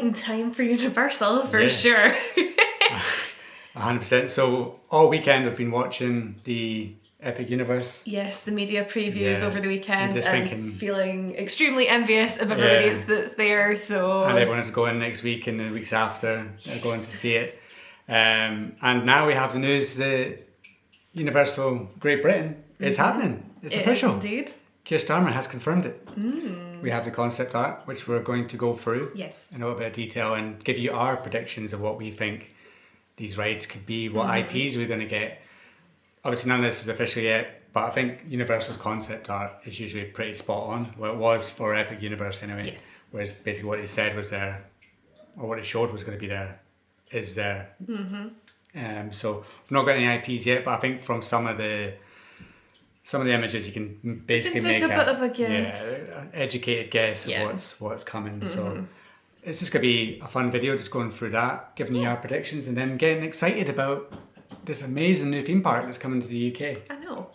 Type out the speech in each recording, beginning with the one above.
exciting time for Universal for sure. 100%. So all weekend I've been watching the Epic Universe. Yes, the media previews over the weekend, just and feeling extremely envious of everybody that's there. So and everyone's going next week and the weeks after are going to see it. And now we have the news that Universal Great Britain is happening. It's official. Is indeed. Keir Starmer has confirmed it. We have the concept art, which we're going to go through in a little bit of detail and give you our predictions of what we think these rides could be, what IPs we're going to get. Obviously none of this is official yet, but I think Universal's concept art is usually pretty spot on. Well, it was for Epic Universe anyway. Yes. Whereas basically what they said was there, or what it showed was going to be there, is there. So we've not got any IPs yet, but I think from some of the images you can basically make a bit of a guess. an educated guess of what's coming. So it's just going to be a fun video, just going through that, giving you our predictions, and then getting excited about this amazing new theme park that's coming to the UK. I know.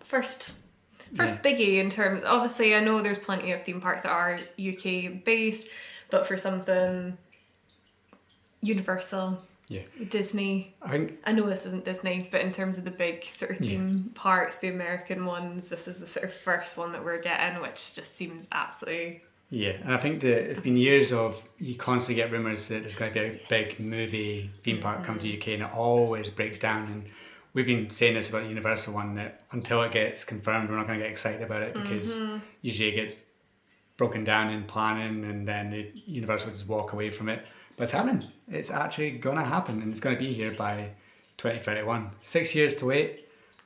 First biggie in terms, obviously I know there's plenty of theme parks that are UK based, but for something Universal, Disney, I know this isn't Disney, but in terms of the big sort of theme parks, the American ones, this is the sort of first one that we're getting, which just seems absolutely... Yeah, and I think that it's been years of, you constantly get rumours that there's going to be a big movie theme park come to the UK, and it always breaks down. And we've been saying this about the Universal one, that until it gets confirmed, we're not going to get excited about it, because usually it gets broken down in planning and then the Universal just walk away from it. But it's happening. It's actually going to happen, and it's going to be here by 2031. 6 years to wait.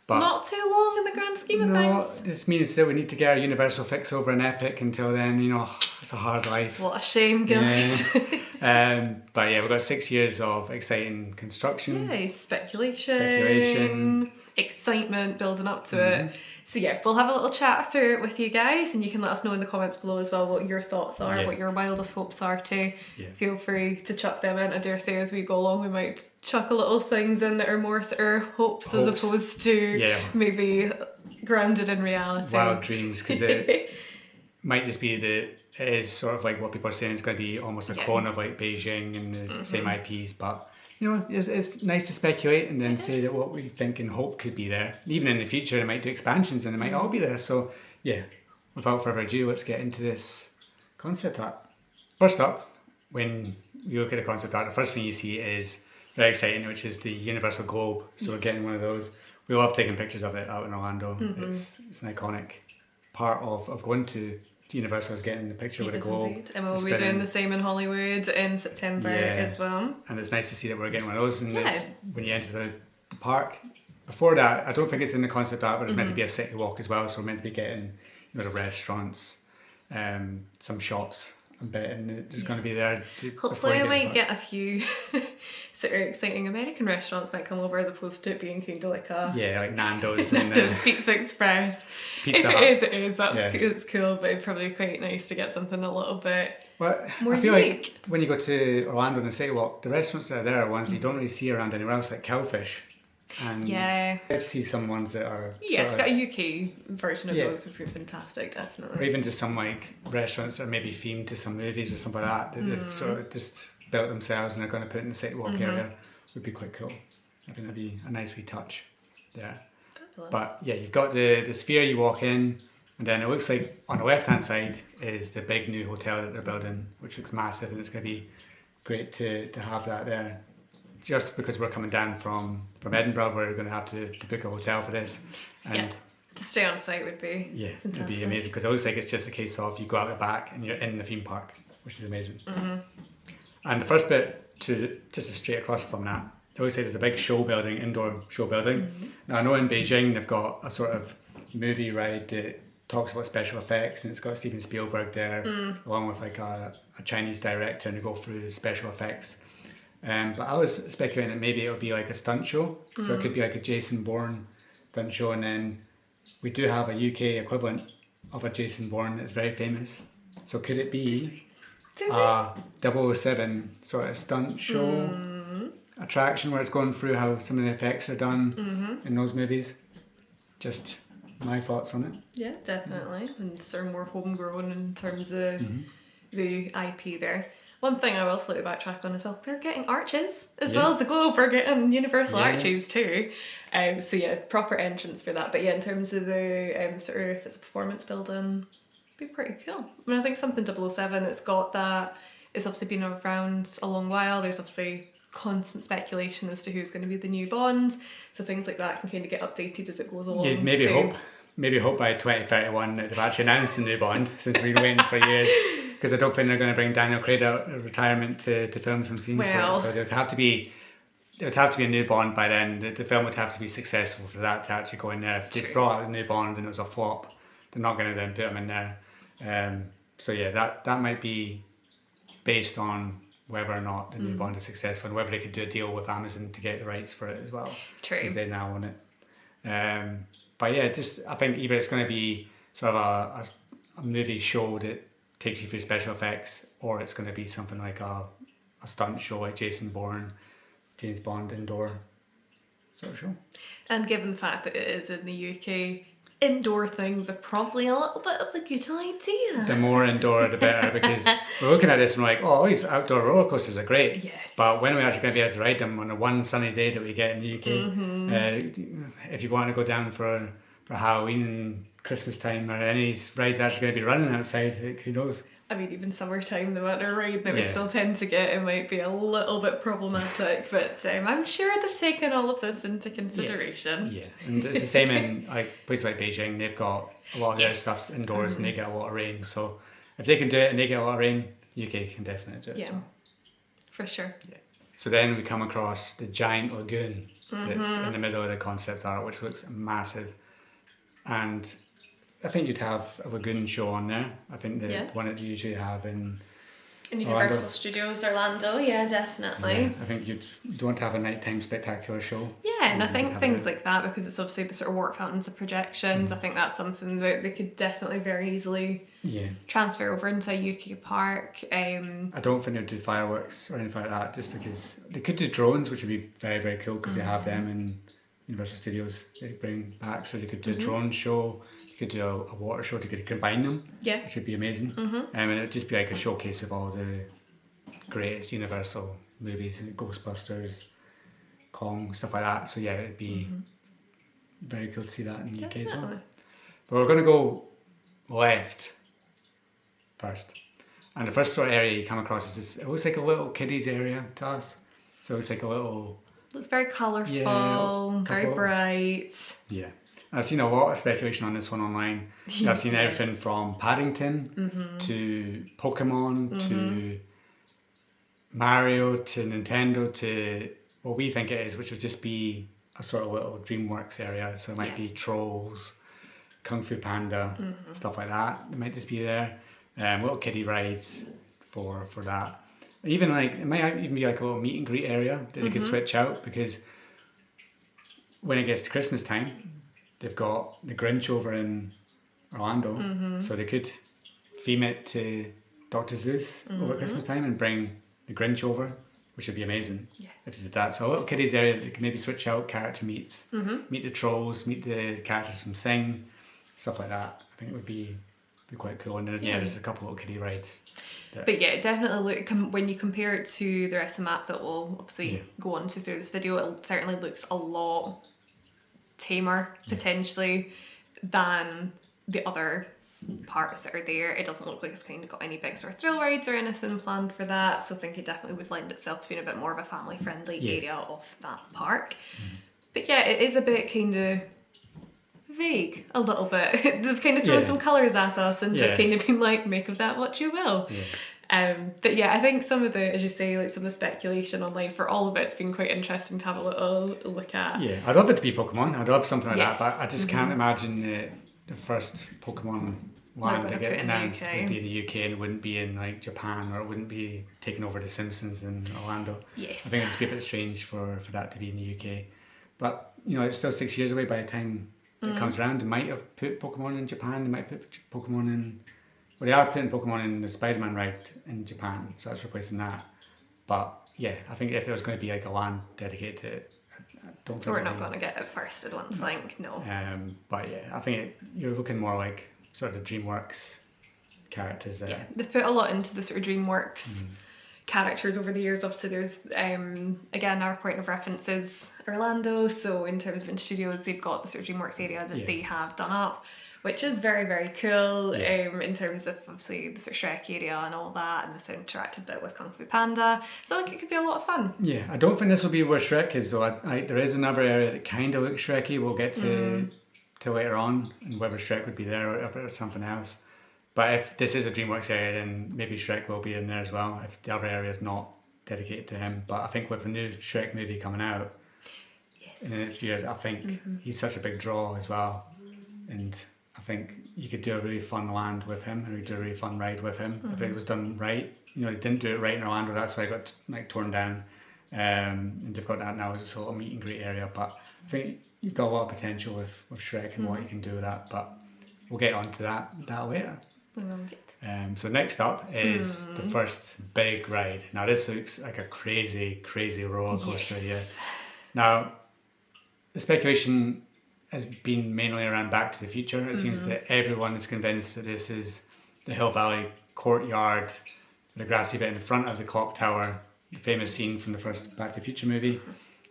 But not too long in the grand scheme of things. This means that we need to get our Universal fix over an Epic. Until then, it's a hard life. What a shame, guys. But yeah, we've got 6 years of exciting construction. Yeah, speculation, excitement building up to it. So yeah, we'll have a little chat through it with you guys, and you can let us know in the comments below as well what your thoughts are, what your wildest hopes are too. Feel free to chuck them in. I dare say as we go along we might chuck a little things in that are more sort of hopes. As opposed to maybe grounded in reality. Wild dreams, because it might just be that it is sort of like what people are saying, it's going to be almost a clone of like Beijing and the same IPs, but it's nice to speculate and then say that what we think and hope could be there. Even in the future, they might do expansions and it might all be there. So yeah, without further ado, let's get into this concept art. First up, when you look at the concept art, the first thing you see is very exciting, which is the Universal Globe. So we're getting one of those. We love taking pictures of it out in Orlando. It's an iconic part of going to Universal, is getting the picture with a globe. Indeed. And we'll be doing the same in Hollywood in September as well. And it's nice to see that we're getting one of those. And when you enter the park, before that, I don't think it's in the concept art, but it's meant to be a city walk as well. So we're meant to be getting the restaurants, some shops. I'm betting there's going to be there. Hopefully I might get a few sort of exciting American restaurants might come over, as opposed to it being kind of like a... Yeah, like Nando's. Nando's Pizza Express. Pizza If Hut. it is. It's cool, but it'd probably be quite nice to get something a little bit more I feel unique. like when you go to Orlando and the City Walk, the restaurants that are there are ones you don't really see around anywhere else, like Cowfish. And I see some ones that are... it's got a UK version of those, which would be fantastic, definitely. Or even just some like restaurants that are maybe themed to some movies or something like that they've sort of just built themselves and they're going to put in the City Walk area. Would be quite cool. I think that'd be a nice wee touch there. Fabulous. But yeah, you've got the sphere, you walk in, and then it looks like on the left hand side is the big new hotel that they're building, which looks massive, and it's going to be great to have that there. Just because we're coming down from Edinburgh, we're going to have to book a hotel for this. And to stay on site would be fantastic. It'd be amazing, because it looks like it's just a case of you go out the back and you're in the theme park, which is amazing. And the first bit, just straight across from that, it looks like there's a big show building, indoor show building. Now I know in Beijing they've got a sort of movie ride that talks about special effects, and it's got Steven Spielberg there, along with like a Chinese director, and they go through special effects. But I was speculating that maybe it would be like a stunt show, so it could be like a Jason Bourne stunt show, and then we do have a UK equivalent of a Jason Bourne that's very famous. So could it be a 007 sort of stunt show attraction where it's going through how some of the effects are done in those movies? Just my thoughts on it. Yeah, definitely. And sort of more homegrown in terms of the IP there. One thing I will slightly backtrack on as well, we're getting arches as well as the globe, we're getting universal arches too. So yeah, proper entrance for that. But yeah, in terms of the sort of, if it's a performance building, it'd be pretty cool. I mean, I think something 007, it's got that, it's obviously been around a long while, there's obviously constant speculation as to who's going to be the new Bond, so things like that can kind of get updated as it goes along. Yeah, maybe hope by 2031 that they've actually announced the new Bond, since we've been waiting for years. Because I don't think they're going to bring Daniel Craig out of retirement to film some scenes for it. So there would have to be a new Bond by then. The film would have to be successful for that to actually go in there. If they brought out a new Bond and it was a flop, they're not going to then put him in there. So yeah, that might be based on whether or not the new Bond is successful and whether they could do a deal with Amazon to get the rights for it as well. True. Because they now own it. But yeah, I think either it's going to be sort of a movie show that takes you through special effects, or it's going to be something like a stunt show like James Bond indoor sort of show. And given the fact that it is in the UK, indoor things are probably a little bit of a good idea. The more indoor the better, because we're looking at this and we're like, oh, these outdoor roller coasters are great. Yes. But when are we actually going to be able to ride them on the one sunny day that we get in the UK? If you want to go down for Halloween and Christmas time, are any of these rides actually going to be running outside? Who knows? I mean, even summertime, the amount of ride that we still tend to get, it might be a little bit problematic, but I'm sure they've taken all of this into consideration. Yeah, and it's the same in places like Beijing. They've got a lot of their stuff's indoors and they get a lot of rain. So if they can do it and they get a lot of rain, UK can definitely do it. Yeah, for sure. Yeah. So then we come across the giant lagoon that's in the middle of the concept art, which looks massive. And I think you'd have a lagoon show on there. I think the one that you usually have in Universal Orlando. Studios Orlando, yeah, definitely. Yeah, I think you'd want to have a nighttime spectacular show. Yeah, and I think things like that, because it's obviously the sort of warp fountains of projections, I think that's something that they could definitely very easily transfer over into a UK park. I don't think they'd do fireworks or anything like that, just because they could do drones, which would be very, very cool, because they have them in Universal Studios they bring back, so they could do a drone show, you could do a water show, they could combine them, which would be amazing. And it would just be like a showcase of all the greatest Universal movies, Ghostbusters, Kong, stuff like that. So yeah, it'd be very cool to see that in the UK as well. But we're going to go left first, and the first sort of area you come across is this, it looks like a little kiddies area to us, so it's like a little... It's very colourful, very bright. Yeah. I've seen a lot of speculation on this one online. I've seen everything from Paddington to Pokemon to Mario to Nintendo to what we think it is, which would just be a sort of little DreamWorks area. So it might be Trolls, Kung Fu Panda, stuff like that. It might just be there. Little kiddie rides for that. Even it might even be like a little meet and greet area that they could switch out, because when it gets to Christmas time, they've got the Grinch over in Orlando, so they could theme it to Dr. Seuss over Christmas time and bring the Grinch over, which would be amazing if they did that. So a little kiddies area that they can maybe switch out character meets, meet the Trolls, meet the characters from Sing, stuff like that. I think it would be quite cool. And then there's a couple of little kiddie rides. But yeah, definitely when you compare it to the rest of the map that we'll obviously go on to through this video, it certainly looks a lot tamer potentially than the other parts that are there. It doesn't look like it's kind of got any big sort of thrill rides or anything planned for that, so I think it definitely would lend itself to being a bit more of a family friendly area of that park. But yeah, it is a bit kind of vague a little bit. They've kind of thrown some colours at us and just kind of been like, make of that what you will. But yeah, I think some of the, as you say, like some of the speculation online for all of it's been quite interesting to have a little look at. Yeah, I'd love it to be Pokemon. I'd love something like that, but I just can't imagine the first Pokemon land that get announced would be in the UK, and it wouldn't be in like Japan, or it wouldn't be taking over The Simpsons in Orlando. Yes. I think it'd just be a bit strange for that to be in the UK. But it's still 6 years away by the time it comes around. They might have put Pokemon in Japan, they might put Pokemon in... Well, they are putting Pokemon in the Spider-Man ride in Japan, so that's replacing that. But yeah, I think if there was going to be like a land dedicated to it, I don't think... We're not going to get it first, I don't think, no. But yeah, I think you're looking more like sort of the DreamWorks characters there. Yeah, they've put a lot into the sort of DreamWorks characters over the years. Obviously there's again, our point of reference is Orlando, so in terms of in studios they've got the sort of DreamWorks area that they have done up, which is very, very cool. In terms of obviously the sort of Shrek area and all that, and this interactive bit with Kung Fu Panda, so I think it could be a lot of fun. Yeah, I don't think this will be where Shrek is though. There is another area that kind of looks Shreky. We'll get to later on, and whether Shrek would be there or if it was something else. But if this is a DreamWorks area, then maybe Shrek will be in there as well, if the other area is not dedicated to him. But I think with the new Shrek movie coming out in the next few years, I think he's such a big draw as well. And I think you could do a really fun land with him, and we do a really fun ride with him if it was done right. You know, they didn't do it right in Orlando, that's why it got like torn down. And they've got that now as a sort of meet and greet area. But I think you've got a lot of potential with Shrek and what you can do with that. But we'll get onto that later. So next up is the first big ride. Now this looks like a crazy, crazy roller coaster here. Now, the speculation has been mainly around Back to the Future. It seems that everyone is convinced that this is the Hill Valley courtyard, the grassy bit in front of the clock tower, the famous scene from the first Back to the Future movie,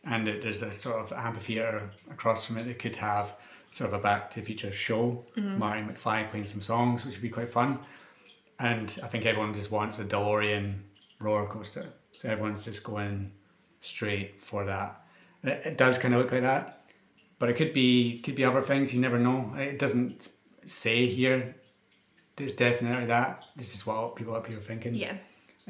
and that there's a sort of amphitheatre across from it that could have sort of a Back to the Future show, Marty McFly playing some songs, which would be quite fun. And I think everyone just wants a DeLorean roller coaster, so everyone's just going straight for that. It does kind of look like that, but it could be other things. You never know. It doesn't say here. There's definitely that. This is what people up here are thinking. Yeah.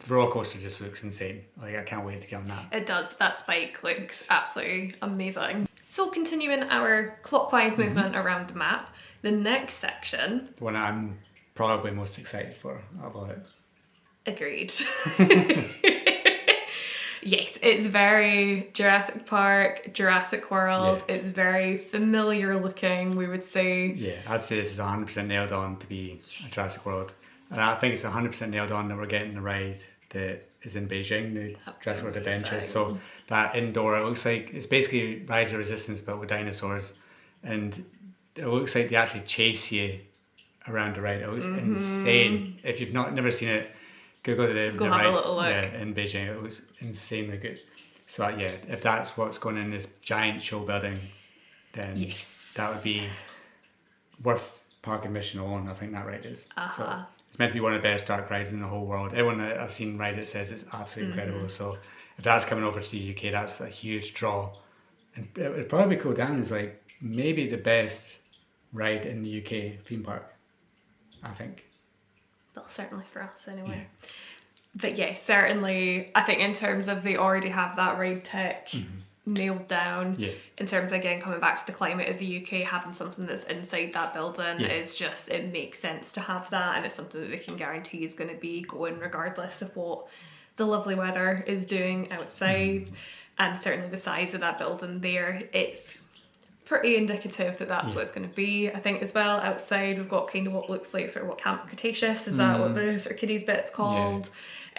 The roller coaster just looks insane. Like, I can't wait to get on that. It does. That spike looks absolutely amazing. So continuing our clockwise movement around the map, the next section... The one I'm probably most excited for about it. Agreed. Yes, it's very Jurassic Park, Jurassic World. Yeah. It's very familiar looking, we would say. Yeah, I'd say this is 100% nailed on to be a Jurassic World. And I think it's 100% nailed on that we're getting the ride that is in Beijing, the Jurassic World Adventure. So that indoor, it looks like it's basically Rise of Resistance but with dinosaurs. And it looks like they actually chase you around the ride. It looks insane. If you've never seen it, go to the have ride a little look. In Beijing. It was insanely good. So if that's what's going in this giant show building, then that would be worth park admission alone. I think that ride is. So it's meant to be one of the best dark rides in the whole world. Everyone that I've seen ride it says it's absolutely incredible. So if that's coming over to the UK, that's a huge draw. And it would probably go down as like maybe the best ride in the UK theme park, I think. Well, certainly for us anyway. Yeah. But yeah, certainly I think in terms of they already have that ride tech nailed down. Yeah. In terms of, again, coming back to the climate of the UK, having something that's inside that building is just, it makes sense to have that, and it's something that they can guarantee is going to be going regardless of what the lovely weather is doing outside. And certainly the size of that building there, it's pretty indicative that that's what it's going to be. I think as well outside we've got kind of what looks like sort of what Camp Cretaceous, is that what the sort of kiddies bit's called?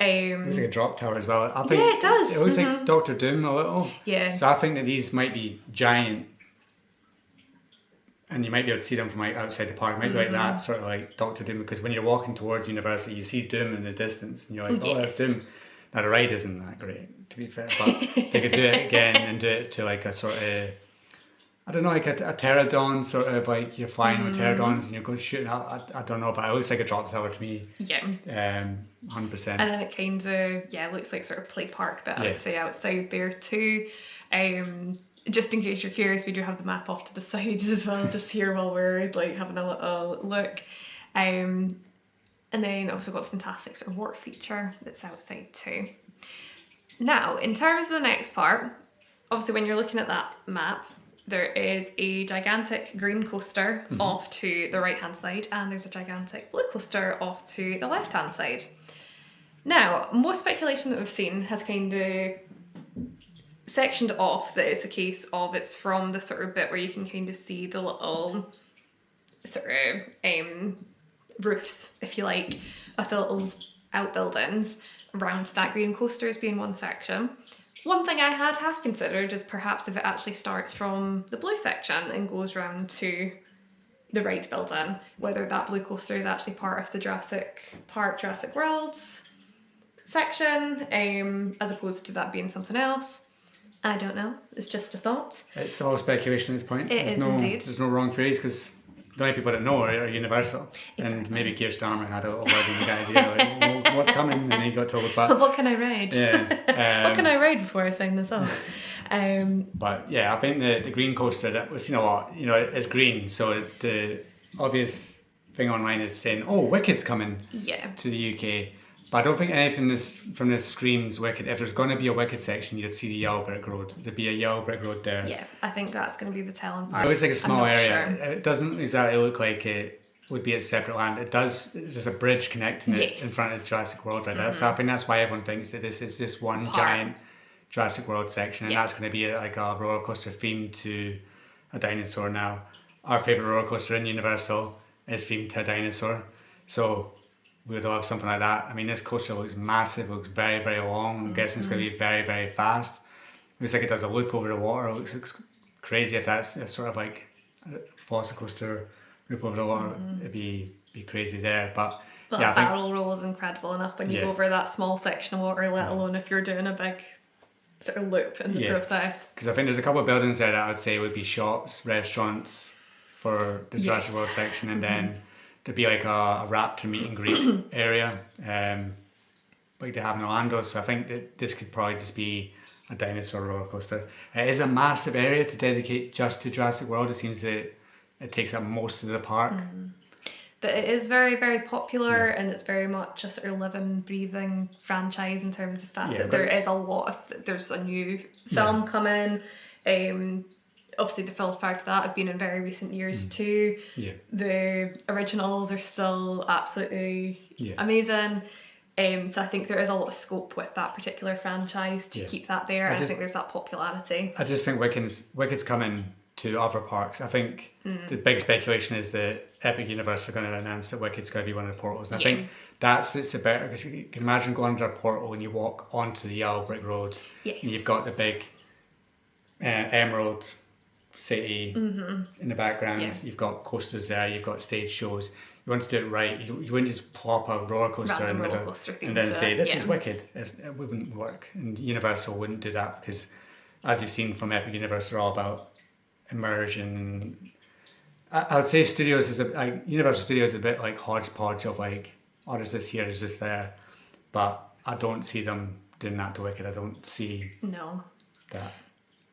It looks like a drop tower as well. I think it does. It looks like Doctor Doom a little. Yeah. So I think that these might be giant, and you might be able to see them from like outside the park. It might be like that, sort of like Doctor Doom, because when you're walking towards University, you see Doom in the distance, and you're like, oh, that's Doom. Now the ride isn't that great, to be fair, but they could do it again and do it to like a sort of, I don't know, like a pterodon, sort of like you're flying with pterodons and you're going shooting out. I don't know, but it looks like a drop tower to me. Yeah. 100%. And then it kind of, looks like sort of play park, but I would say outside there too. Just in case you're curious, we do have the map off to the side as well, just here while we're like having a little look. And then also got a fantastic sort of warp feature that's outside too. Now, in terms of the next part, obviously when you're looking at that map, there is a gigantic green coaster off to the right hand side, and there's a gigantic blue coaster off to the left hand side. Now, most speculation that we've seen has kind of sectioned off that it's a case of it's from the sort of bit where you can kind of see the little sort of roofs, if you like, of the little outbuildings around that green coaster as being one section. One thing I had half considered is perhaps if it actually starts from the blue section and goes round to the right building, whether that blue coaster is actually part of the Jurassic Park, Jurassic World section, as opposed to that being something else. I don't know. It's just a thought. It's all speculation at this point. It is indeed. There's no wrong phrase because the only people that know are Universal. Exactly. And maybe Keir Starmer had a little word in the idea, like, well, what's coming? And he got told, but... What can I ride? Yeah. What can I ride before I sign this off? But yeah, I think the green coaster, that we've seen a lot, you know, it's green. So the obvious thing online is saying, oh, Wicked's coming to the UK. But I don't think anything from this screams Wicked. If there's going to be a Wicked section, you'd see the yellow brick road. There'd be a yellow brick road there. Yeah, I think that's going to be the telling part. It looks like a small area. Sure. It doesn't exactly look like it would be a separate land. It does. There's a bridge connecting it in front of Jurassic World right there. So I think that's why everyone thinks that this is just one giant Jurassic World section, and that's going to be like a roller coaster themed to a dinosaur. Now, our favourite roller coaster in Universal is themed to a dinosaur. So we would love something like that. I mean, this coaster looks massive, looks very, very long. I'm guessing it's going to be very, very fast. Looks like it does a loop over the water. It looks crazy if that's a sort of like a Velocicoaster loop over the water. It'd be crazy there. But yeah, barrel roll is incredible enough when you go over that small section of water, let alone if you're doing a big sort of loop in the process. Because I think there's a couple of buildings there that I would say would be shops, restaurants for the Jurassic World section, and then there'd be like a raptor meet and greet area, like they have in Orlando. So I think that this could probably just be a dinosaur roller coaster. It is a massive area to dedicate just to Jurassic World. It seems that it takes up most of the park. But it is very, very popular, and it's very much a sort of living, breathing franchise in terms of the fact that there is a lot of... There's a new film coming. Obviously, the films prior to that have been in very recent years too. The originals are still absolutely amazing. So I think there is a lot of scope with that particular franchise to keep that there. I think there's that popularity. I just think Wicked's coming to other parks. I think the big speculation is that Epic Universe are going to announce that Wicked's going to be one of the portals. And I think it's a better, because you can imagine going under a portal and you walk onto the yellow brick road. And you've got the big Emerald City in the background. You've got coasters there. You've got stage shows. You want to do it right. You wouldn't just plop a roller coaster in the middle and then say this is Wicked. It wouldn't work. And Universal wouldn't do that because, as you've seen from Epic Universe, they're all about immersion. I would say Universal Studios is a bit like hodgepodge of like, oh, there's this here, there's this there, but I don't see them doing that to Wicked. I don't see that.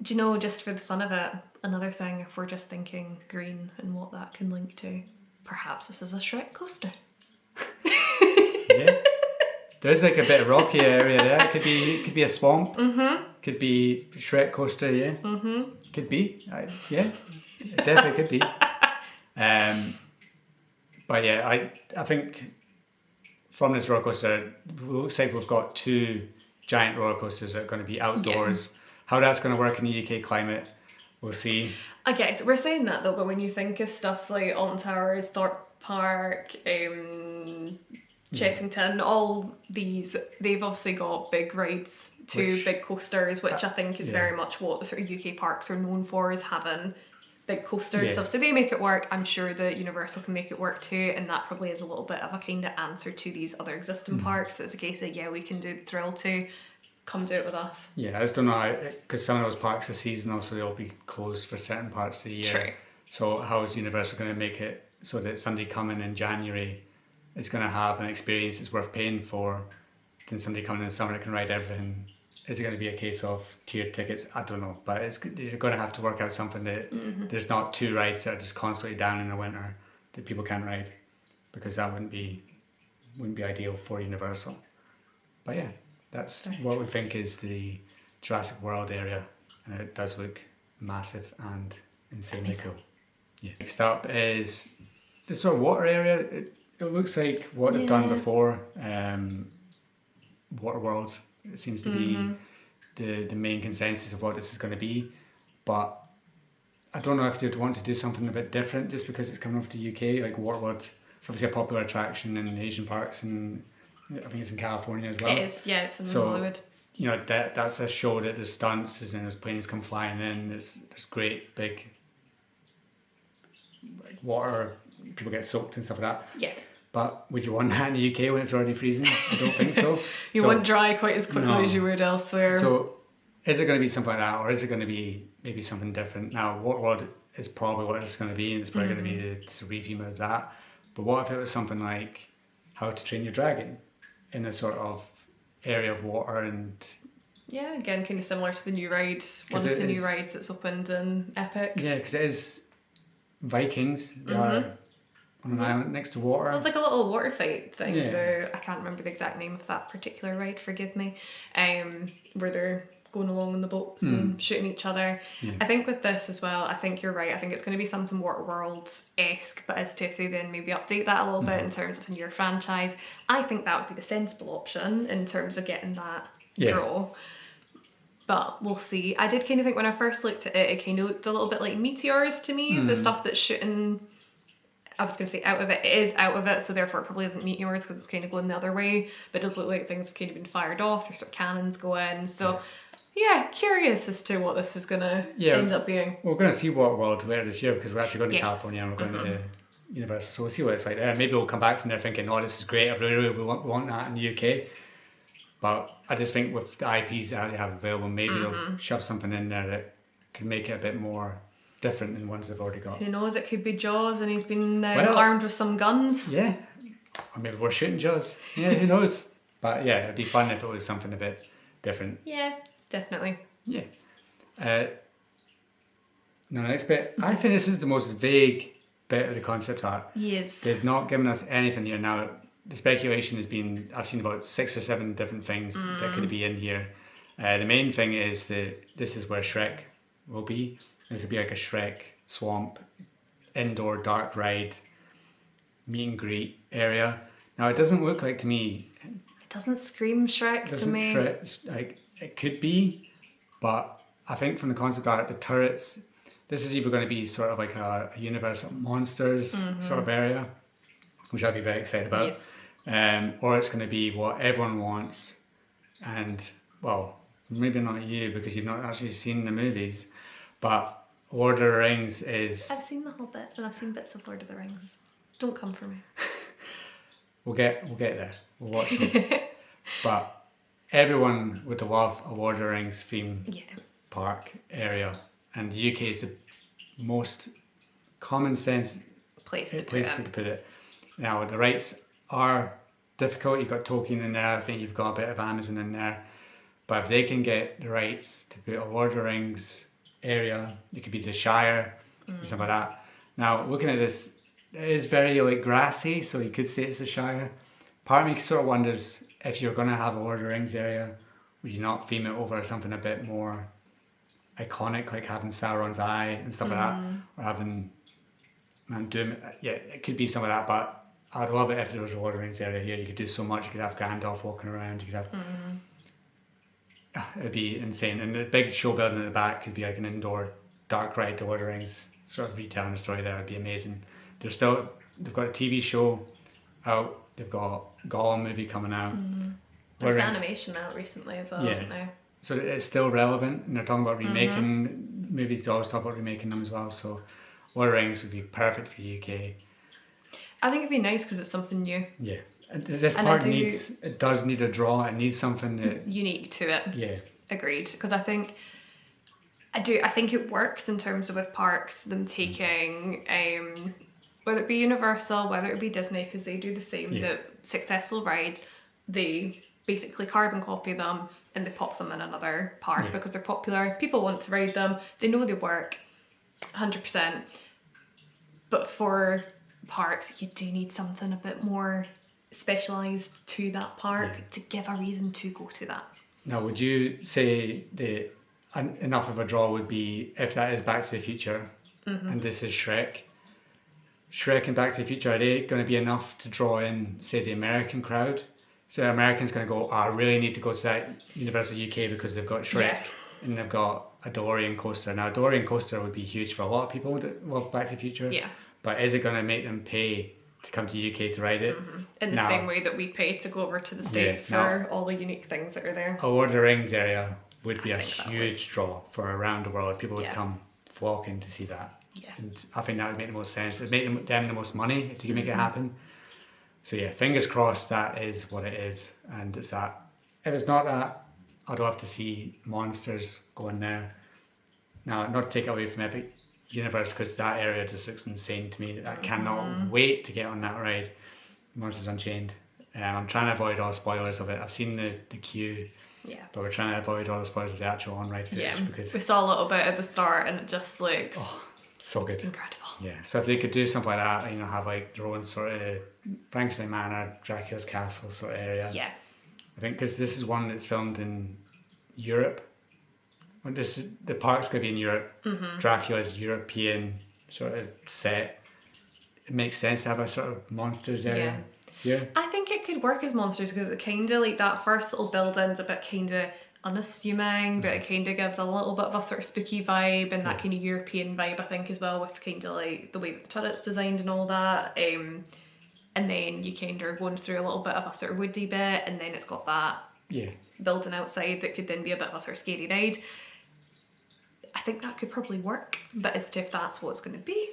Do you know, just for the fun of it, another thing, if we're just thinking green and what that can link to, perhaps this is a Shrek coaster. There's like a bit of rocky area there. It could be a swamp. Could be Shrek coaster. Could be. It definitely could be. But yeah, I think from this roller coaster, it looks like we've got two giant roller coasters that are going to be outdoors. How that's going to work in the UK climate, we'll see. I guess we're saying that though, but when you think of stuff like Alton Towers, Thorpe Park, Chessington, all these, they've obviously got big rides, big coasters, which I think is very much what the sort of UK parks are known for, is having big coasters. So they make it work. I'm sure that Universal can make it work too, and that probably is a little bit of a kind of answer to these other existing parks. It's a case of, we can do the thrill too. Come do it with us. I just don't know how, because some of those parks are seasonal, so they'll be closed for certain parts of the year. True. So how is Universal going to make it so that somebody coming in January is going to have an experience that's worth paying for, then somebody coming in summer that can ride everything? Is it going to be a case of tiered tickets? I don't know, but you're going to have to work out something that there's not two rides that are just constantly down in the winter that people can't ride, because that wouldn't be ideal for Universal. But that's what we think is the Jurassic World area, and it does look massive and insanely cool. Next up is this sort of water area. It looks like what they've done before. Water World, it seems to be the main consensus of what this is going to be, but I don't know if they'd want to do something a bit different just because it's coming off the UK. Like Water World, it's obviously a popular attraction in Asian parks, and I think it's in California as well. It is, it's in Hollywood. You know, that's a show that there's stunts, there's planes come flying in, there's great big water, people get soaked and stuff like that. But would you want that in the UK when it's already freezing? I don't think so. You So, won't dry quite as quickly no. as you would elsewhere. So is it going to be something like that, or is it going to be maybe something different? Now, Waterworld is probably what it's going to be, and it's probably going to be just a retheme of that. But what if it was something like How to Train Your Dragon in a sort of area of water and... Yeah, again, kind of similar to the new ride. One of the new rides that's opened in Epic. Yeah, because it is Vikings. They are on an island next to water. It was like a little water fight thing. Yeah. I can't remember the exact name of that particular ride, forgive me. Where they're going along in the boats and shooting each other. Yeah. I think with this as well, I think you're right. I think it's going to be something Waterworld-esque, but as to say then maybe update that a little bit in terms of a newer franchise. I think that would be the sensible option in terms of getting that draw. But we'll see. I did kind of think when I first looked at it, it kind of looked a little bit like Meteors to me. The stuff that's shooting, I was going to say out of it, it is out of it, so therefore it probably isn't Meteors because it's kind of going the other way. But it does look like things have kind of been fired off, there's sort of cannons going. So yeah, curious as to what this is going to end up being. We're going to see Waterworld later this year because we're actually going to California and we're going to Universal. So we'll see what it's like there. Maybe we'll come back from there thinking, oh, this is great, I really want that in the UK. But I just think with the IPs that they have available, maybe they'll shove something in there that can make it a bit more different than ones they've already got. Who knows, it could be Jaws and he's been armed with some guns. Yeah, or maybe we're shooting Jaws. Yeah, who knows? But yeah, it'd be fun if it was something a bit different. Yeah, definitely. Yeah. Now, next bit. I think this is the most vague bit of the concept art. Yes. They've not given us anything here. Now, the speculation has been, I've seen about 6 or 7 different things that could be in here. The main thing is that this is where Shrek will be. This will be like a Shrek swamp, indoor dark ride, meet and greet area. Now, it doesn't look like to me... It doesn't scream Shrek to me. Like, it could be, but I think from the concept art, the turrets, this is either going to be sort of like a Universal Monsters sort of area, which I'd be very excited about. Yes. Or it's going to be what everyone wants, and well, maybe not you because you've not actually seen the movies, but Lord of the Rings is... I've seen The Hobbit and I've seen bits of Lord of the Rings. Don't come for me. We'll get there. We'll watch them. But everyone would love a Lord of the Rings theme park area, and the UK is the most common sense place to put it. Now, the rights are difficult. You've got Tolkien in there. I think you've got a bit of Amazon in there. But if they can get the rights to put a Lord of the Rings area, it could be the Shire, or something like that. Now, looking at this, it is very like grassy, so you could say it's the Shire. Part of me sort of wonders if you're going to have a Lord of the Rings area, would you not theme it over something a bit more iconic, like having Sauron's Eye and stuff like that, or having Mount Doom? Yeah, it could be some of that, but I'd love it if there was a Lord of the Rings area here. You could do so much. You could have Gandalf walking around. You could have... It'd be insane. And the big show building at the back could be like an indoor dark ride to Lord of the Rings, sort of retelling the story there. It'd be amazing. They've got a TV show out. They've got a Gollum movie coming out. There's animation out recently as well, isn't there? So it's still relevant, and they're talking about remaking movies. They always talk about remaking them as well. So Lord of the Rings would be perfect for the UK. I think it'd be nice because it's something new. Yeah. This part does need a draw. It needs something that... unique to it. Yeah. Agreed. Because I think it works in terms of with parks, them taking, whether it be Universal, whether it be Disney, because they do the same, the successful rides, they basically carbon copy them and they pop them in another park because they're popular. People want to ride them. They know they work, 100%. But for parks, you do need something a bit more specialised to that park to give a reason to go to that. Now, would you say that enough of a draw would be if that is Back to the Future and this is Shrek? Shrek and Back to the Future, are they going to be enough to draw in, say, the American crowd? So the Americans going to go, I really need to go to that Universal UK because they've got Shrek and they've got a DeLorean coaster. Now, a DeLorean coaster would be huge for a lot of people that love Back to the Future. Yeah. But is it going to make them pay to come to the UK to ride it? In the same way that we pay to go over to the States for all the unique things that are there. A Lord of the Rings area would be a huge draw for around the world. People would come flocking to see that. Yeah. And I think that would make the most sense. It would make them the most money if you can make it happen. So yeah, fingers crossed that is what it is, and it's that. If it's not that, I'd love to see Monsters going there. Now, not to take it away from Epic Universe, because that area just looks insane to me. I cannot wait to get on that ride, Monsters Unchained. I'm trying to avoid all spoilers of it. I've seen the queue, but we're trying to avoid all the spoilers of the actual on-ride footage because we saw a little bit at the start and it just looks so good, incredible. Yeah, so if they could do something like that, you know, have like their own sort of Frankenstein Manor, Dracula's Castle sort of area. Yeah, I think because this is one that's filmed in Europe. When the park's going to be in Europe. Dracula's European sort of set. It makes sense to have a sort of monsters area. Yeah. I think it could work as Monsters because it kind of like that first little building's a bit kind of unassuming, but it kind of gives a little bit of a sort of spooky vibe and that kind of European vibe, I think, as well, with kind of like the way that the turret's designed and all that. And then you kind of are going through a little bit of a sort of woody bit, and then it's got that building outside that could then be a bit of a sort of scary ride. I think that could probably work, but as to if that's what it's going to be,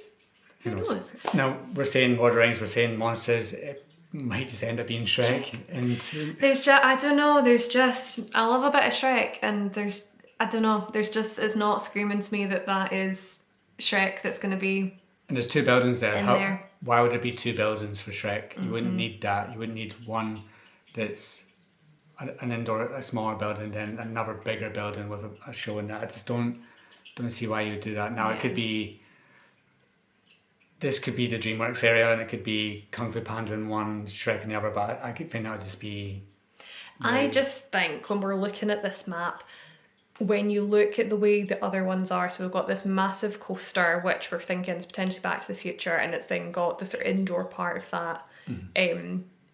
who knows? Now, we're saying Lord of the Rings, we're saying Monsters, it might just end up being Shrek. And there's just, I don't know, I love a bit of Shrek, and it's not screaming to me that is Shrek that's going to be. And there's two buildings there. There. Why would there be two buildings for Shrek? You wouldn't need that. You wouldn't need one that's an indoor, a smaller building, then another bigger building with a show in that. I just don't see why you would do that. Now it could be. This could be the DreamWorks area, and it could be Kung Fu Panda in one, Shrek in the other, but I could think that would just be... I just think when we're looking at this map, when you look at the way the other ones are, so we've got this massive coaster, which we're thinking is potentially Back to the Future, and it's then got the sort of indoor part of that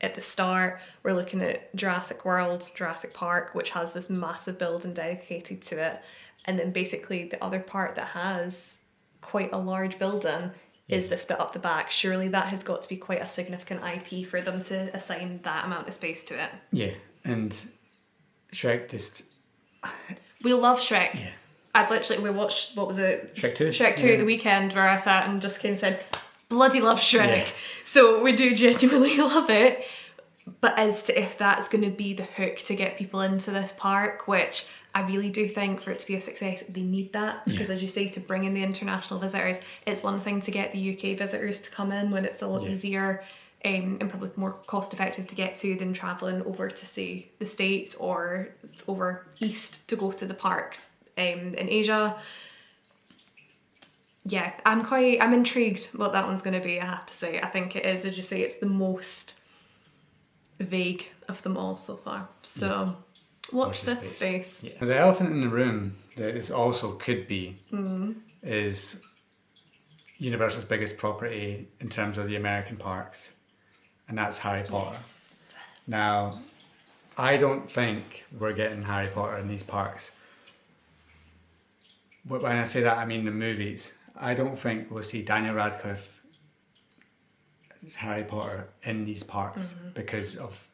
at the start. We're looking at Jurassic World, Jurassic Park, which has this massive building dedicated to it, and then basically the other part that has quite a large building is this bit up the back. Surely that has got to be quite a significant IP for them to assign that amount of space to it. Yeah, and Shrek just... We love Shrek. Yeah. We watched, what was it? Shrek 2. Shrek 2 at the weekend, where I sat and just kind of said, bloody love Shrek. Yeah. So we do genuinely love it. But as to if that's going to be the hook to get people into this park, which I really do think for it to be a success, they need that. Because as you say, to bring in the international visitors, it's one thing to get the UK visitors to come in when it's a lot easier and probably more cost effective to get to than travelling over to, say, the States or over east to go to the parks in Asia. Yeah, I'm intrigued what that one's going to be, I have to say. I think it is, as you say, it's the most vague of them all so far. So watch this space. Yeah. The elephant in the room that this also could be is Universal's biggest property in terms of the American parks, and that's Harry Potter. Now, I don't think we're getting Harry Potter in these parks. But when I say that, I mean the movies. I don't think we'll see Daniel Radcliffe Harry Potter in these parks because of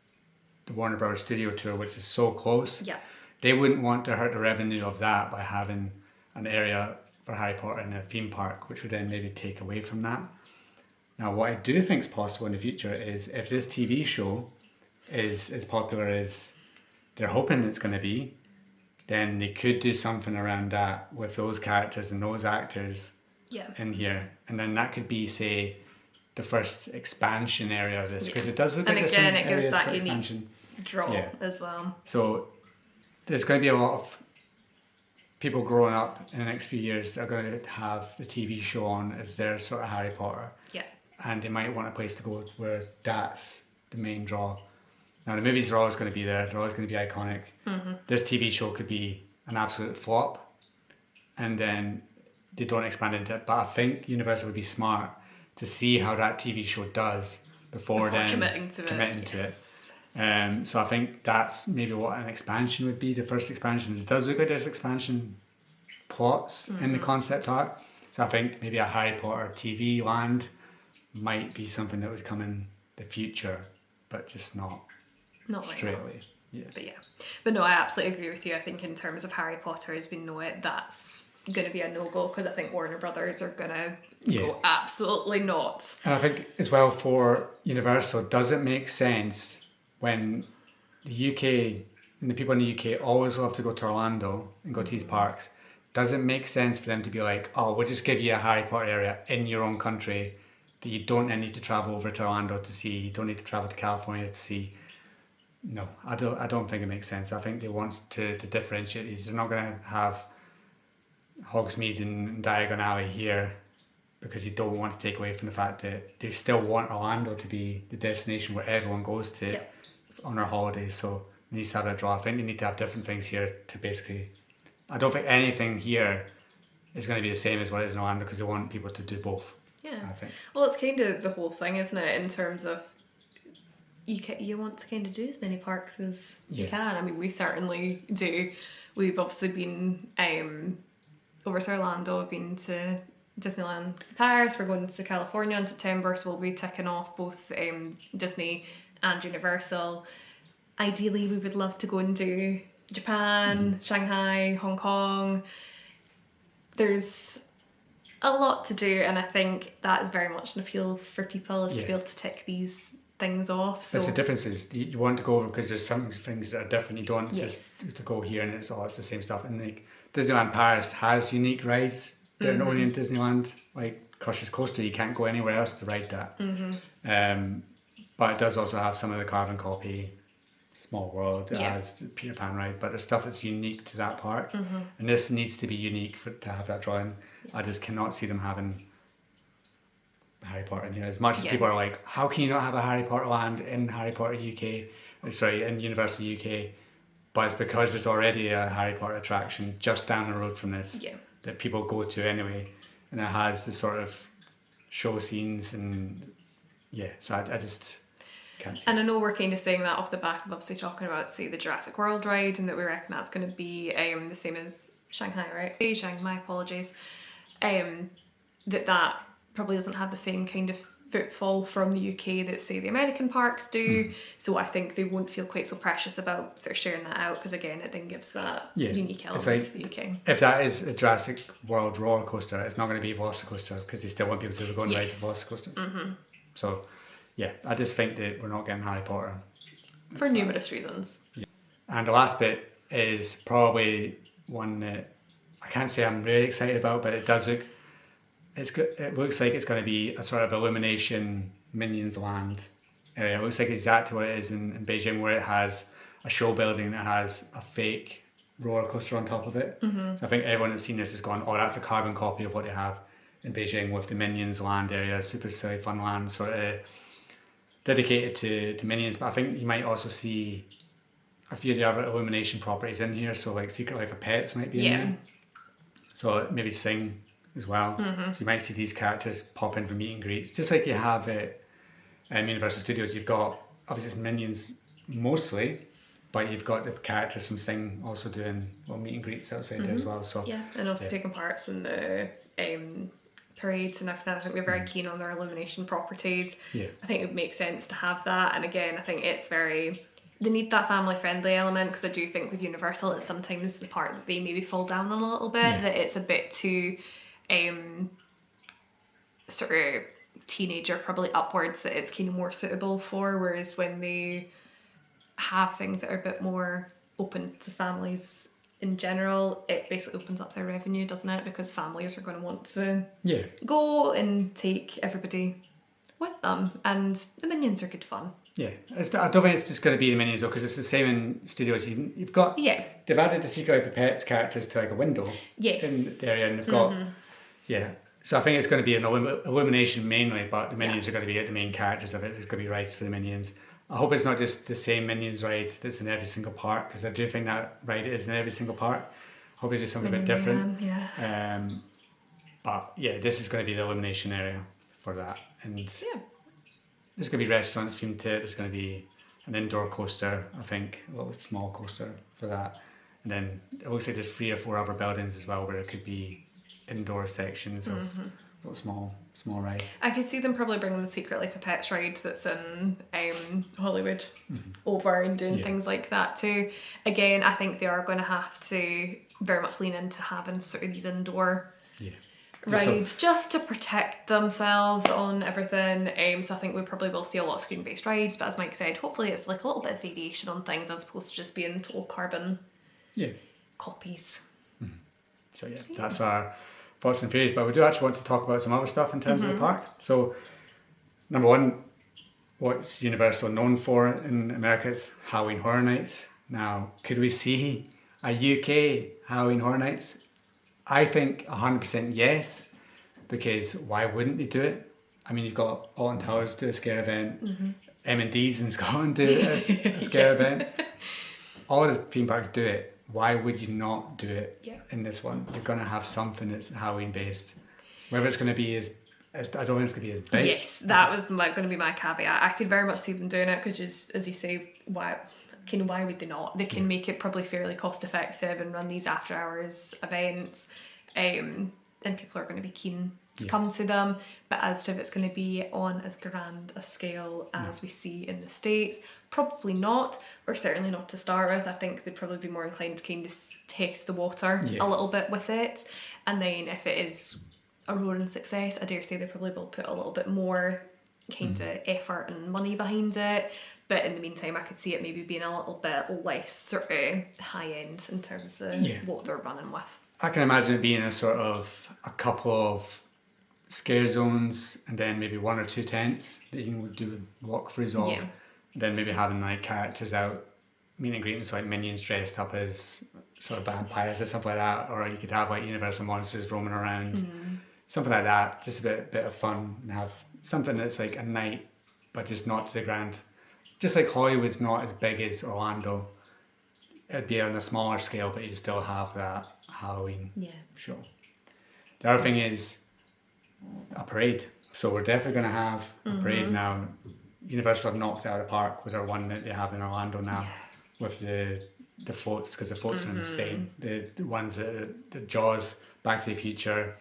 the Warner Brothers Studio Tour, which is so close. Yeah. They wouldn't want to hurt the revenue of that by having an area for Harry Potter in a theme park, which would then maybe take away from that. Now, what I do think is possible in the future is if this TV show is as popular as they're hoping it's going to be, then they could do something around that with those characters and those actors in here. And then that could be, say, the first expansion area of this, because it does look like there's some it gives areas that for unique expansion. draw as well. So there's going to be a lot of people growing up in the next few years that are going to have the TV show on as their sort of Harry Potter. Yeah. And they might want a place to go where that's the main draw. Now the movies are always going to be there, they're always going to be iconic. This TV show could be an absolute flop and then they don't expand into it. But I think Universal would be smart to see how that TV show does before then committing to it. So I think that's maybe what an expansion would be, the first expansion. It does look like there's expansion plots in the concept art. So I think maybe a Harry Potter TV land might be something that would come in the future, but just not straight away. Yeah. But no, I absolutely agree with you. I think in terms of Harry Potter as we know it, going to be a no-go, because I think Warner Brothers are going to Yeah. go absolutely not. And I think as well for Universal, does it make sense when the UK and the people in the UK always love to go to Orlando and go to these parks? Does it make sense for them to be like, oh, we'll just give you a Harry Potter area in your own country that you don't then need to travel over to Orlando to see, you don't need to travel to California to see? No, I don't think it makes sense. I think they want to differentiate these. They're not going to have Hogsmeade and Diagon Alley here because you don't want to take away from the fact that they still want Orlando to be the destination where everyone goes to on their holidays. So they need to have that draw. I think they need to have different things here to basically... I don't think anything here is going to be the same as what it is in Orlando because they want people to do both. Yeah. I think. Well, it's kind of the whole thing, isn't it, in terms of you want to kind of do as many parks as you can. I mean, we certainly do. We've obviously been over to Orlando, we've been to Disneyland Paris, we're going to California in September, so we'll be ticking off both Disney and Universal. Ideally, we would love to go and do Japan, Shanghai, Hong Kong. There's a lot to do, and I think that is very much an appeal for people, is to be able to tick these things off. So that's the difference, is you want to go over because there's some things that are different. You don't just to go here and it's the same stuff. And like Disneyland Paris has unique rides that are only in Disneyland, like Crush's Coaster. You can't go anywhere else to ride that. But it does also have some of the carbon copy Small World, it has the Peter Pan ride, but there's stuff that's unique to that park, and this needs to be unique to have that drawing. I just cannot see them having Harry Potter in here. As much as people are like, how can you not have a Harry Potter land in Harry Potter UK? Sorry, in Universal UK. But it's because there's already a Harry Potter attraction just down the road from this that people go to anyway, and it has the sort of show scenes and so I just can't see. And I know we're kind of saying that off the back of obviously talking about, say, the Jurassic World ride, and that we reckon that's going to be the same as Shanghai, right? Beijing, my apologies. That probably doesn't have the same kind of footfall from the UK that, say, the American parks do. So I think they won't feel quite so precious about sort of sharing that out, because again, it then gives that unique element to the UK. If that is a Jurassic World roller coaster, it's not going to be a Velocicoaster because they still want people to go and ride the Velocicoaster. So I just think that we're not getting Harry Potter for numerous reasons. And the last bit is probably one that I can't say I'm really excited about, but it does look. It looks like it's going to be a sort of Illumination Minions land area. It looks like exactly what it is in Beijing, where it has a show building that has a fake roller coaster on top of it. So I think everyone that's seen this has gone, oh, that's a carbon copy of what they have in Beijing with the Minions land area, super silly fun land, sort of dedicated to Minions. But I think you might also see a few of the other Illumination properties in here. So like Secret Life of Pets might be in there. So maybe Sing as well. So you might see these characters pop in for meet and greets, just like you have at Universal Studios. You've got obviously it's Minions mostly, but you've got the characters from Sing also doing meet and greets outside there as well. So and also taking parts in the parades and everything. I think they're very keen on their Illumination properties. I think it would make sense to have that, and again, I think it's very. They need that family friendly element, because I do think with Universal it's sometimes the part that they maybe fall down on a little bit, that it's a bit too sort of teenager, probably upwards, that it's kind of more suitable for, whereas when they have things that are a bit more open to families in general, it basically opens up their revenue, doesn't it? Because families are going to want to go and take everybody with them, and the Minions are good fun. I don't think it's just going to be the Minions though, because it's the same in studios. You've got they've added the Secret Life of Pets characters to like a window in the area, and they've got so I think it's going to be an Illumination mainly, but the Minions are going to be the main characters of it. There's going to be rides for the Minions. I hope it's not just the same Minions ride that's in every single park, because I do think that ride is in every single park. I hope it's just something a bit different. But this is going to be the Illumination area for that, and there's going to be restaurants themed to it. There's going to be an indoor coaster, I think, a little small coaster for that, and then it looks like there's 3 or 4 other buildings as well where it could be indoor sections of little small rides. I could see them probably bringing the Secret Life of Pets ride that's in Hollywood over and doing things like that too. Again, I think they are going to have to very much lean into having sort of these indoor Yeah. rides just to protect themselves on everything. So I think we probably will see a lot of screen-based rides, but as Mike said, hopefully it's like a little bit of variation on things as opposed to just being total carbon copies. So yeah, that's our thoughts and theories, but we do actually want to talk about some other stuff in terms of the park. So number one, what's Universal known for in America is Halloween Horror Nights. Now, could we see a UK Halloween Horror Nights? I think 100% yes, because why wouldn't they do it? I mean, you've got Alton Towers do a scare event, M&D's in Scotland do a scare event. All the theme parks do it. Why would you not do it in this one? You're going to have something that's Halloween based. Whether it's going to be I don't think it's going to be as big. Yes, that was going to be my caveat. I could very much see them doing it because, as you say, why would they not? They can make it probably fairly cost effective and run these after hours events, and people are going to be keen to come to them. But as to if it's going to be on as grand a scale as we see in the States, probably not, or certainly not to start with. I think they'd probably be more inclined to kind of test the water a little bit with it, and then if it is a roaring success, I dare say they probably will put a little bit more kind of effort and money behind it. But in the meantime, I could see it maybe being a little bit less sort of high end in terms of what they're running with. I can imagine it being a sort of a couple of scare zones and then maybe one or two tents that you can do walkthroughs of. Then maybe having like characters out, meet and greet, so like minions dressed up as sort of vampires or something like that. Or you could have like Universal monsters roaming around, something like that. Just a bit of fun and have something that's like a night, but just not to the grand. Just like Hollywood's not as big as Orlando, it'd be on a smaller scale, but you still have that Halloween show. The other thing is a parade. So we're definitely going to have a parade now. Universal have knocked it out of the park with their one that they have in Orlando now with the floats, because the floats are insane. The ones that the Jaws, Back to the Future,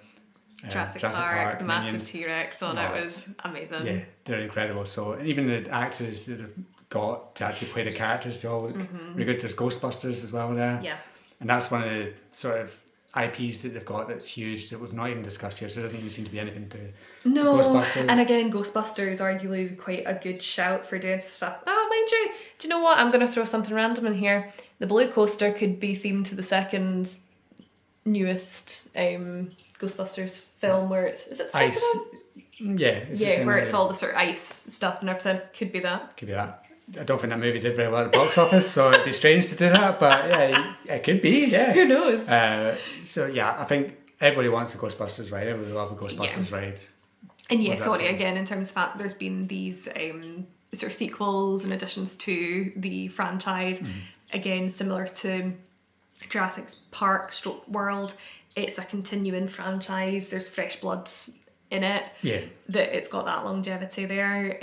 Jurassic Park, the massive T-Rex, it was amazing. Yeah, they're incredible. So even the actors that have got to actually play the characters, they all look really good. There's Ghostbusters as well there. Yeah. And that's one of the sort of IPs that they've got that's huge that we've not even discussed here, so there doesn't even seem to be anything to Ghostbusters. And again, Ghostbusters arguably quite a good shout for doing stuff. Oh, mind you, do you know what? I'm going to throw something random in here. The Blue Coaster could be themed to the second newest Ghostbusters film, where it's, is it the second one? Yeah, where it's all the sort of ice stuff and everything. Could be that. Could be that. I don't think that movie did very well at the box office, so it'd be strange to do that, but yeah, it could be, Who knows? So yeah, I think everybody wants a Ghostbusters ride, everybody loves a Ghostbusters ride. And again, in terms of fact, there's been these sort of sequels and additions to the franchise. Again, similar to Jurassic Park / World, it's a continuing franchise. There's fresh blood in it, that it's got that longevity there.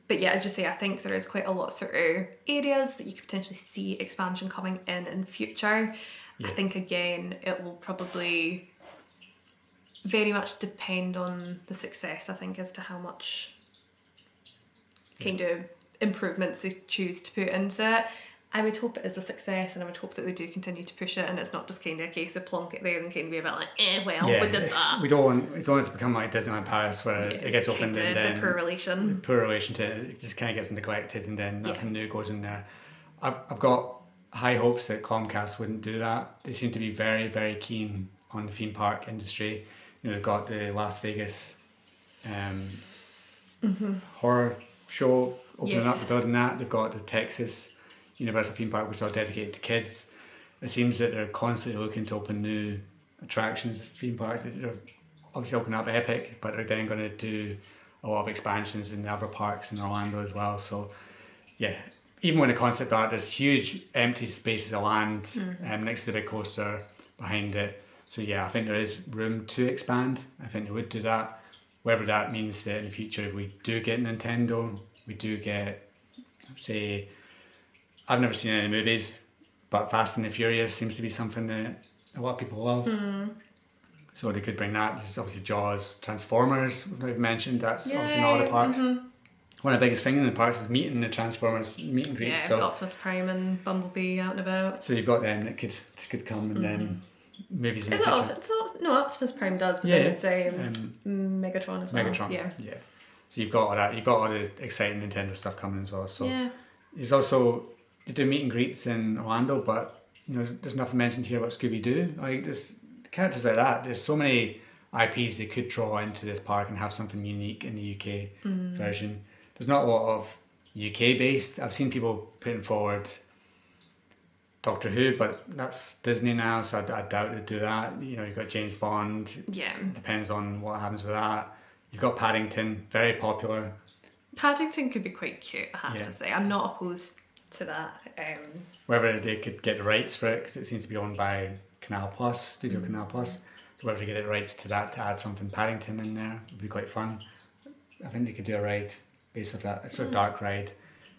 But yeah, I just say I think there is quite a lot of sort of areas that you could potentially see expansion coming in future. I think again it will probably very much depend on the success, I think, as to how much kind of improvements they choose to put into it. I would hope it is a success, and I would hope that they do continue to push it, and it's not just kind of a case of plonk it there and kind of be a bit like, we did that. We don't want it to become like Disneyland Paris, where it gets opened and then the poor relation to it just kind of gets neglected, and then nothing new goes in there. I've got high hopes that Comcast wouldn't do that. They seem to be very, very keen on the theme park industry. You know, they've got the Las Vegas horror show opening up, the building that. They've got the Texas Universal theme park, which is all dedicated to kids. It seems that they're constantly looking to open new attractions, theme parks. They're obviously opening up Epic, but they're then going to do a lot of expansions in the other parks in Orlando as well. So yeah, even when the concept art, there's huge empty spaces of land next to the big coaster behind it. So yeah, I think there is room to expand. I think they would do that. Whether that means that in the future, if we do get Nintendo, we do get, say, I've never seen any movies, but Fast and the Furious seems to be something that a lot of people love. So they could bring that. There's obviously Jaws, Transformers, we've mentioned. That's obviously in all the parks. one of the biggest things in the parks is meeting the Transformers meet and greets. Yeah, So Optimus Prime and Bumblebee out and about. So you've got them that could come, and then movies in the future. No, Optimus Prime does, but then it's Megatron as well. Megatron, yeah. So you've got all that. You've got all the exciting Nintendo stuff coming as well. So yeah. There's also, you do meet and greets in Orlando, but there's nothing mentioned here about Scooby Doo. Like there's characters like that. There's so many IPs they could draw into this park and have something unique in the UK version. There's not a lot of UK based. I've seen people putting forward Doctor Who, but that's Disney now, so I doubt they'd do that. You've got James Bond. Yeah. Depends on what happens with that. You've got Paddington, very popular. Paddington could be quite cute, I have to say. I'm not opposed to that. Whether they could get the rights for it, because it seems to be owned by Canal Plus, Studio Canal Plus. So whether they get the rights to that, to add something Paddington in there, would be quite fun. I think they could do a ride based off that. It's a dark ride.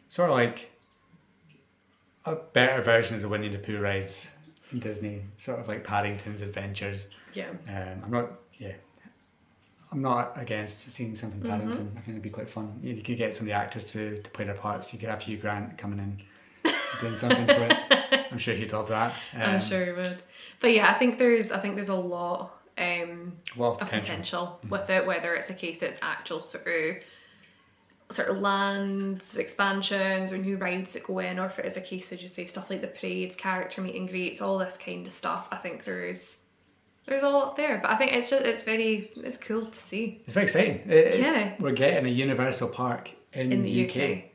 Sort of like a better version of the Winnie the Pooh rides in Disney. Sort of like Paddington's Adventures. Yeah. I'm not against seeing something Paddington. I think it'd be quite fun. You could get some of the actors to play their parts. You could have Hugh Grant coming in, doing something to it. I'm sure he'd love that. I'm sure he would. But yeah, I think there's a lot of potential with it. Whether it's a case it's actual sort of land expansions or new rides that go in, or if it is a case of, you say, stuff like the parades, character meet and greets, all this kind of stuff. I think there's a lot there, but I think it's cool to see. It's very exciting. We're getting a Universal Park in the UK.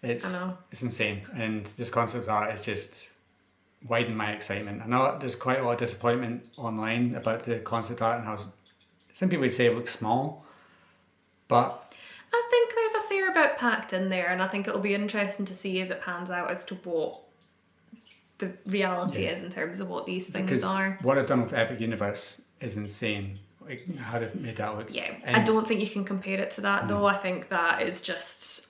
It's insane, and this concept art is just widened my excitement. I know there's quite a lot of disappointment online about the concept art and how some people would say it looks small, but I think there's a fair bit packed in there, and I think it'll be interesting to see as it pans out as to what the reality is in terms of what these things are. What I've done with Epic Universe is insane. Like how they've made that look. Yeah, I don't think you can compare it to that though. I think that is just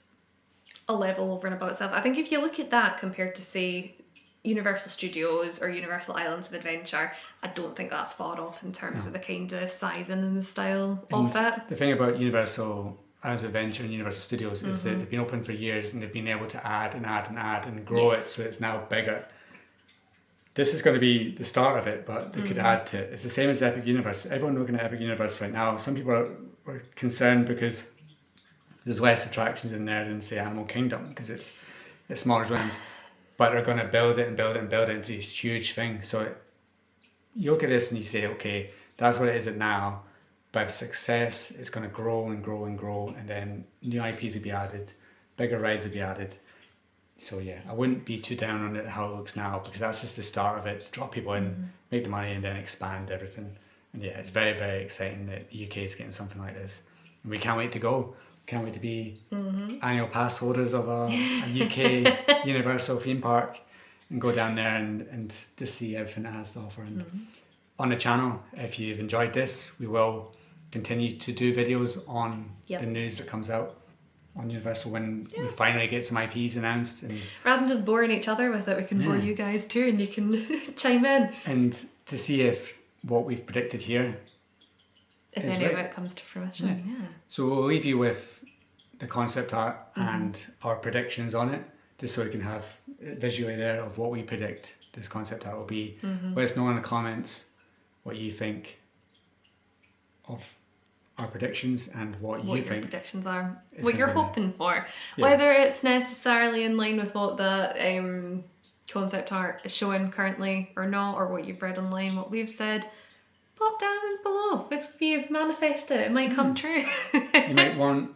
a level over and above itself. I think if you look at that compared to, say, Universal Studios or Universal Islands of Adventure, I don't think that's far off in terms of the kind of sizing and the style of it. The thing about Universal Islands of Adventure and Universal Studios is that they've been open for years and they've been able to add and grow it so it's now bigger. This is going to be the start of it, but they could add to it. It's the same as Epic Universe. Everyone looking at Epic Universe right now, some people are concerned because there's less attractions in there than, say, Animal Kingdom, because it's smaller zones. But they're going to build it into these huge things. So you look at this and you say, okay, that's what it is now. But with success, it's going to grow and grow and grow, and then new IPs will be added, bigger rides will be added. So yeah, I wouldn't be too down on it how it looks now, because that's just the start of it. Draw people in, make the money, and then expand everything. And yeah, it's very, very exciting that the UK is getting something like this. And we can't wait to go. Can't wait to be annual pass holders of a UK Universal theme park and go down there and to see everything it has to offer. And on the channel, if you've enjoyed this, we will continue to do videos on the news that comes out on Universal when we finally get some IPs announced. And rather than just boring each other with it, we can bore you guys too, and you can chime in. And to see if what we've predicted here, if any of it comes to fruition. Yeah. So we'll leave you with the concept art and our predictions on it, just so you can have it visually there of what we predict this concept art will be. Let us know in the comments what you think of our predictions and what you think predictions are, what you're hoping for, whether it's necessarily in line with what the concept art is showing currently or not, or what you've read online, what we've said. Pop down below. If you manifest it might come true. You might want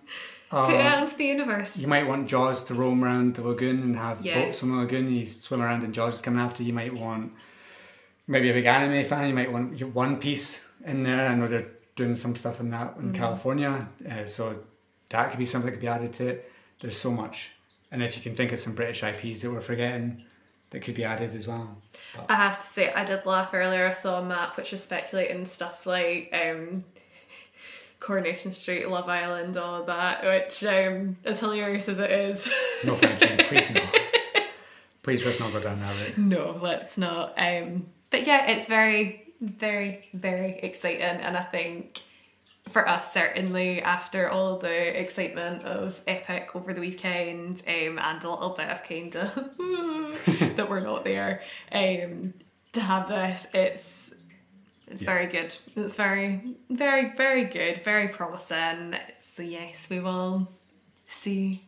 put it out into the universe. You might want Jaws to roam around the lagoon and have boats on the lagoon. You swim around and Jaws is coming after you. You might want, maybe a big anime fan, you might want your One Piece in there. I know they're doing some stuff in that in California, so that could be something that could be added to it. There's so much, and if you can think of some British IPs that we're forgetting that could be added as well. But I have to say, I did laugh earlier. I saw a map which was speculating stuff like Coronation Street, Love Island, all of that, which as hilarious as it is. No, thank you. Please no. Please let's not go down that route. No, let's not. But yeah, it's very, very, very exciting, and I think for us, certainly, after all the excitement of Epic over the weekend, and a little bit of kind of that we're not there, to have this, it's very good. It's very, very, very good, very promising. So yes, we will see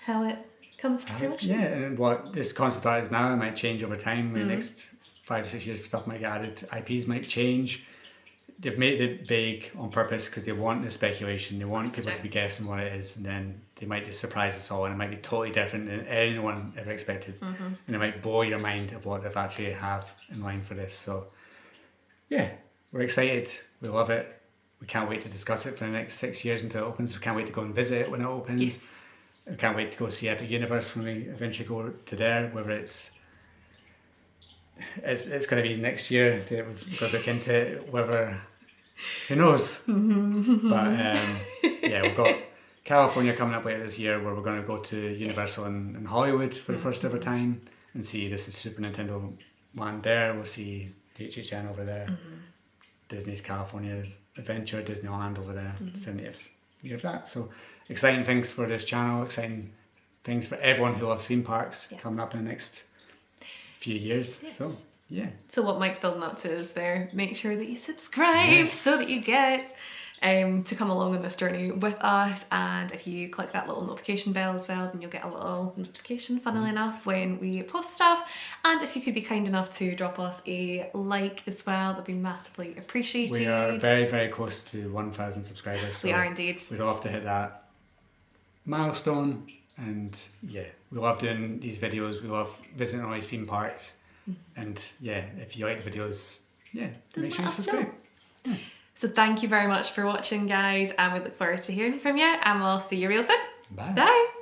how it comes to fruition. Yeah, and what this concept art is now, it might change over time. In the next 5 or 6 years, stuff might get added, IPs might change. They've made it vague on purpose because they want the speculation. They want people to be guessing what it is, and then they might just surprise us all, and it might be totally different than anyone ever expected. And it might blow your mind of what they've actually have in mind for this. So, yeah, we're excited. We love it. We can't wait to discuss it for the next 6 years until it opens. We can't wait to go and visit it when it opens. Yes. We can't wait to go see Epic Universe when we eventually go to there, whether it's going to be next year. We've got to look into it, whether, who knows. But yeah, we've got California coming up later this year, where we're going to go to Universal in Hollywood for the first ever time and see this is Super Nintendo land there. We'll see HHN over there, Disney's California Adventure, Disneyland over there, 70th year of that. So exciting things for this channel, exciting things for everyone who loves theme parks coming up in the next few years. So yeah. So what Mike's building up to is there, make sure that you subscribe so that you get to come along on this journey with us, and if you click that little notification bell as well, then you'll get a little notification, funnily enough, when we post stuff. And if you could be kind enough to drop us a like as well, that'd be massively appreciated. We are very, very close to 1,000 subscribers. So we are indeed. We'd love to hit that milestone, and yeah, we love doing these videos. We love visiting all these theme parks, and yeah, if you like the videos, then make sure you subscribe. So thank you very much for watching, guys, and we look forward to hearing from you, and we'll see you real soon. Bye. Bye.